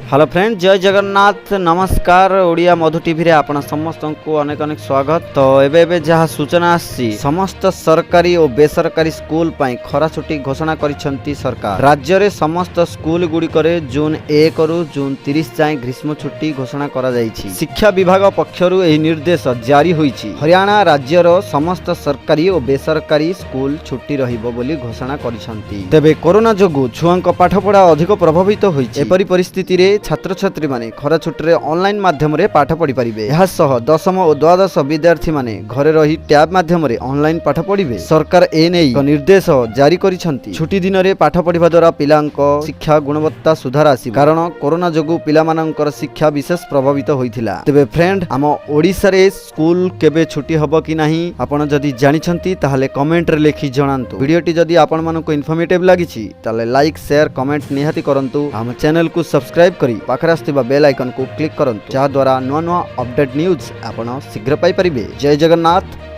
Hello friend, जय जगन्नाथ, नमस्कार। ओडिया मधु TV रे आपण समस्त को अनेक अनेक स्वागत। तो एबे जहाँ सूचना आसी समस्त सरकारी और बेसरकारी स्कूल पाई खरा छुट्टी घोषणा करिसेंती सरकार। राज्य रे समस्त स्कूल गुडी करे जून 1 रु जून 30 जाए ग्रीष्म छुट्टी घोषणा करा जायछि। शिक्षा विभाग पक्षरु एही निर्देश जारी होईछि। हरियाणा राज्यर समस्त सरकारी और बेसरकारी स्कूल छुट्टी रहिबो बोली घोषणा करिसेंती। तेबे कोरोना जोगु छुआंक पाठपढ़ा अधिक प्रभावित होईछि। एपरि परिस्थिति रे छात्र छात्री माने खरा छुट्टी रे ऑनलाइन माध्यम रे पाठ पढ़ी परिबे। एहा सह दशम और द्वादश विद्यार्थी माने घरे रही टैब माध्यम रे ऑनलाइन पाठ पढ़िबे। सरकार ए नै निर्देश जारी करिसेंती। छुट्टी दिन रे पाठ पढ़िबा द्वारा पिलांक शिक्षा गुणवत्ता सुधार आसी, कारण कोरोना जोगु पिला मानकर शिक्षा विशेष प्रभावित होइथिला। तेबे फ्रेंड, आम ओडिसा रे स्कूल केबे छुट्टी हबो कि नाही आपण जदि जानिछंती ताहाले कमेंट रे लेखि जणांतु। वीडियोटी जदि आपण मानको इन्फॉर्मेटिव लागिछि ताहाले लाइक शेयर कमेंट निहाती करंतु। हम चैनल को सब्सक्राइब करी पाखरे आस्थिबा बेल आइकन को क्लिक करंतु, जहा द्वारा नुआ नुआ अपडेट न्यूज आपण शीघ्र पाई परिबे। जय जगन्नाथ।